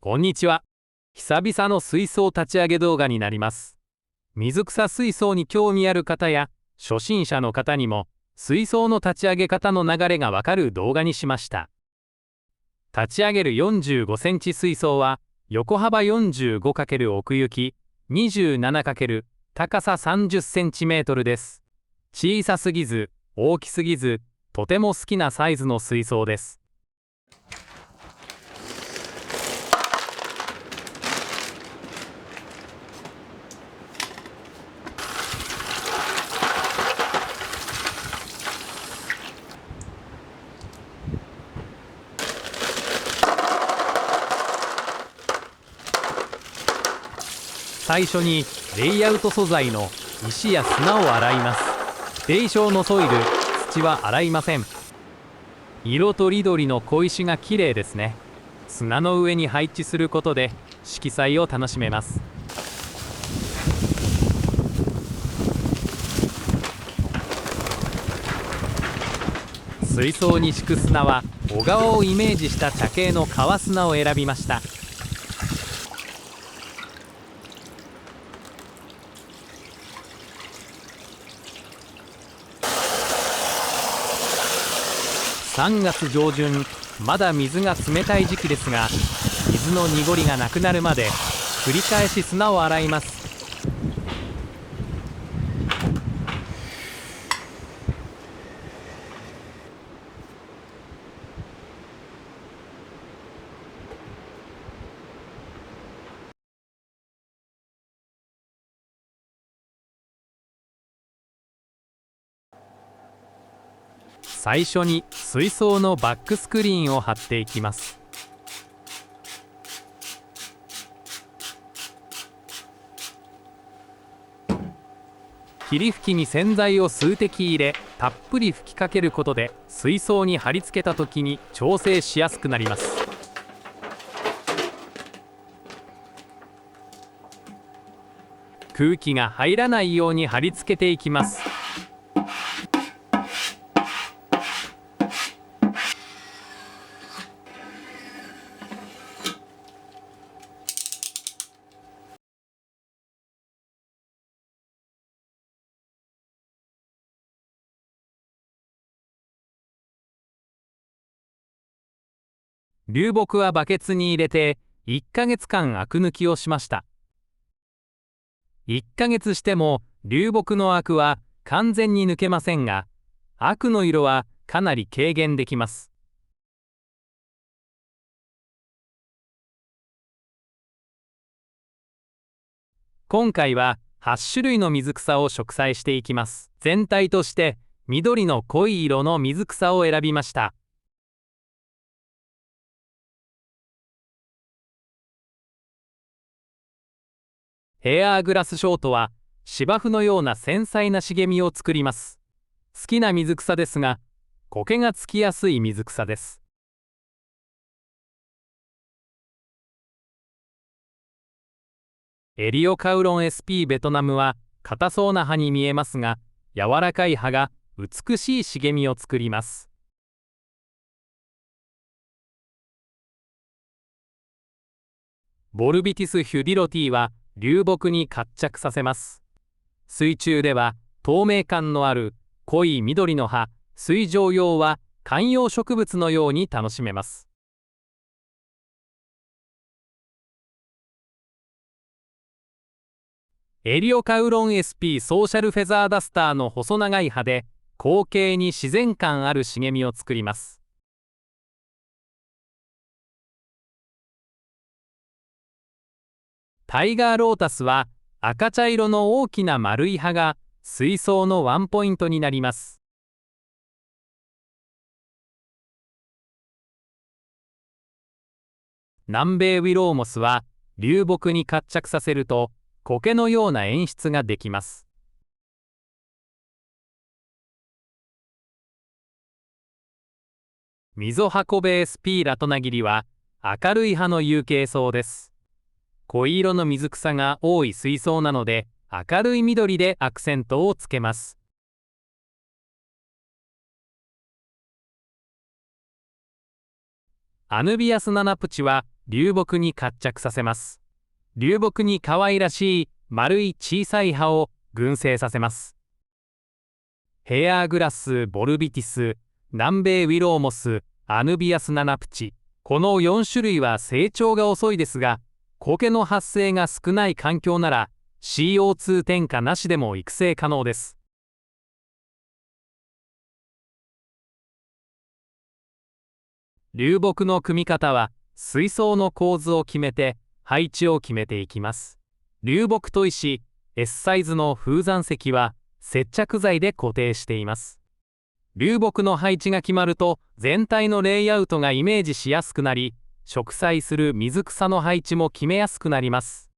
こんにちは。久々の水槽立ち上げ動画になります。水草水槽に興味ある方や初心者の方にも水槽の立ち上げ方の流れがわかる動画にしました。立ち上げる45センチ水槽は横幅 45× 奥行き 27× 高さ30センチメートルです。小さすぎず大きすぎずとても好きなサイズの水槽です。最初にレイアウト素材の石や砂を洗います。泥晶のソイル、土は洗いません。色とりどりの小石がきれいですね。砂の上に配置することで色彩を楽しめます。水槽に敷く砂は小川をイメージした茶系の川砂を選びました。3月上旬、まだ水が冷たい時期ですが、水の濁りがなくなるまで繰り返し砂を洗います。最初に水槽のバックスクリーンを貼っていきます。霧吹きに洗剤を数滴入れ、たっぷり吹きかけることで水槽に貼り付けた時に調整しやすくなります。空気が入らないように貼り付けていきます。流木はバケツに入れて1ヶ月間アク抜きをしました。1ヶ月しても流木のアクは完全に抜けませんが、アクの色はかなり軽減できます。今回は8種類の水草を植栽していきます。全体として緑の濃い色の水草を選びました。ヘアーグラスショートは芝生のような繊細な茂みを作ります。好きな水草ですが、苔がつきやすい水草です。エリオカウロン SP ベトナムは硬そうな葉に見えますが、柔らかい葉が美しい茂みを作ります。ボルビティス・ヒュディロティは流木に活着させます。水中では透明感のある濃い緑の葉、水上用は観葉植物のように楽しめます。エリオカウロン SP ソーシャルフェザーダスターの細長い葉で光景に自然感ある茂みを作ります。タイガーロータスは赤茶色の大きな丸い葉が水槽のワンポイントになります。南米ウィローモスは流木に活着させると苔のような演出ができます。ミゾハコベ SP ラトナギリは明るい葉の有形草です。濃い色の水草が多い水槽なので明るい緑でアクセントをつけます。アヌビアスナナプチは流木に活着させます。流木に可愛らしい丸い小さい葉を群生させます。ヘアーグラス・ボルビティス、南米ウィローモス、アヌビアス・ナナプチ。この4種類は成長が遅いですが、苔の発生が少ない環境なら CO2 添加なしでも育成可能です。流木の組み方は水槽の構図を決めて配置を決めていきます。流木と石、S サイズの風山石は接着剤で固定しています。流木の配置が決まると全体のレイアウトがイメージしやすくなり、植栽する水草の配置も決めやすくなります。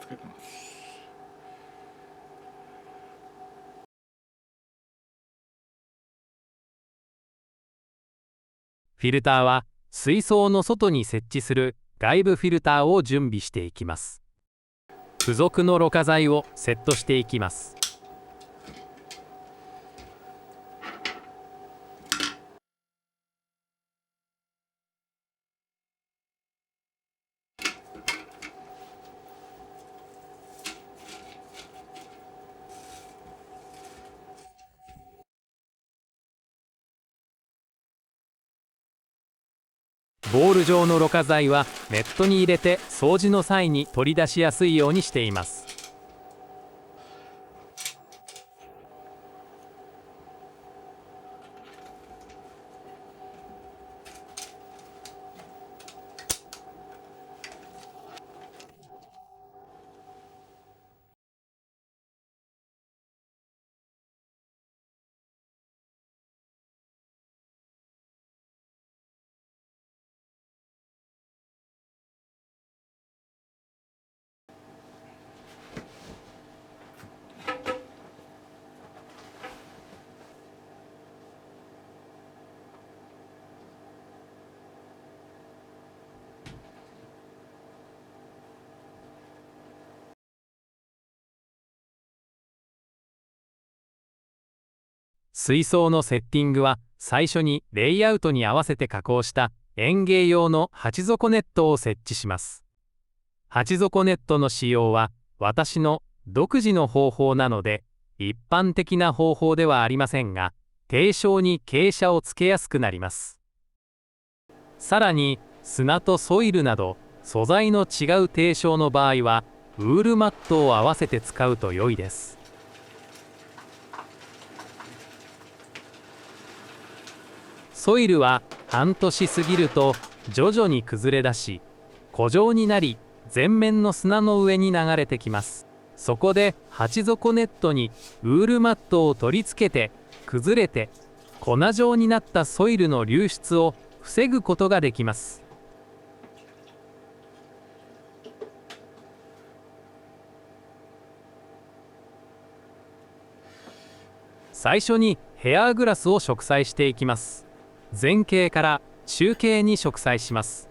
つけてます。フィルターは水槽の外に設置する外部フィルターを準備していきます。付属のろ過剤をセットしていきます。ボール状のろ過剤はネットに入れて掃除の際に取り出しやすいようにしています。水槽のセッティングは最初にレイアウトに合わせて加工した園芸用の鉢底ネットを設置します。鉢底ネットの使用は私の独自の方法なので一般的な方法ではありませんが、定床に傾斜をつけやすくなります。さらに砂とソイルなど素材の違う定床の場合はウールマットを合わせて使うと良いです。ソイルは半年過ぎると徐々に崩れ出し、湖状になり全面の砂の上に流れてきます。そこで鉢底ネットにウールマットを取り付けて崩れて粉状になったソイルの流出を防ぐことができます。最初にヘアーグラスを植栽していきます。前茎から中茎に植栽します。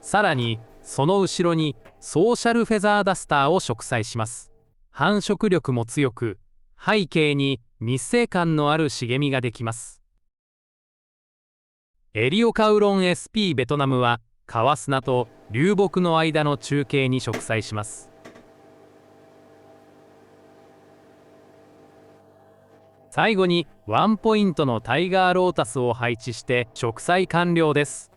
さらにその後ろにソーシャルフェザーダスターを植栽します。繁殖力も強く、背景に密生感のある茂みができます。エリオカウロン SP ベトナムは川砂と流木の間の中茎に植栽します。最後にワンポイントのタイガーロータスを配置して植栽完了です。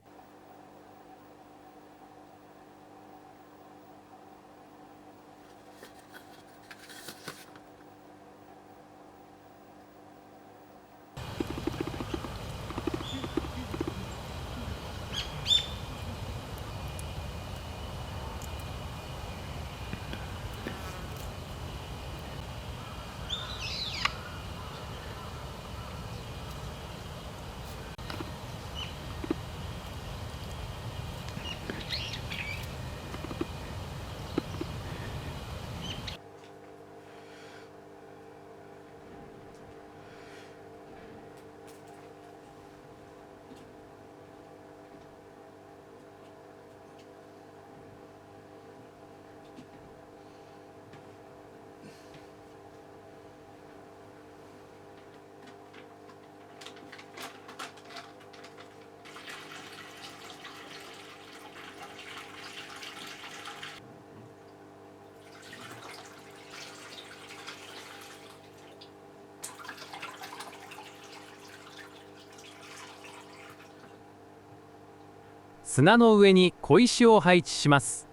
砂の上に小石を配置します。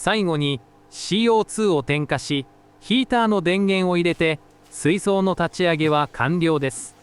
最後に CO2 を点火し、ヒーターの電源を入れて水槽の立ち上げは完了です。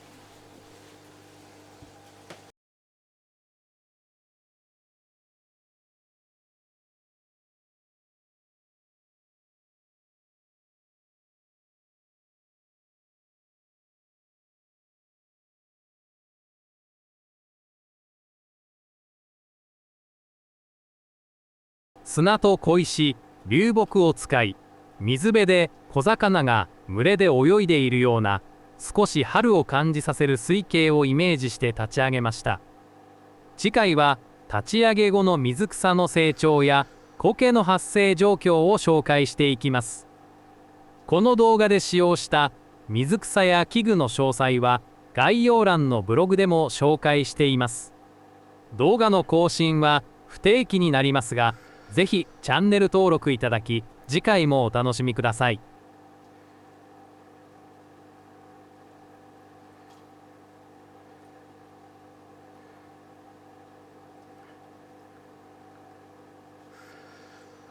砂と小石、流木を使い、水辺で小魚が群れで泳いでいるような少し春を感じさせる水景をイメージして立ち上げました。次回は立ち上げ後の水草の成長や苔の発生状況を紹介していきます。この動画で使用した水草や器具の詳細は概要欄のブログでも紹介しています。動画の更新は不定期になりますが、ぜひチャンネル登録いただき、次回もお楽しみください。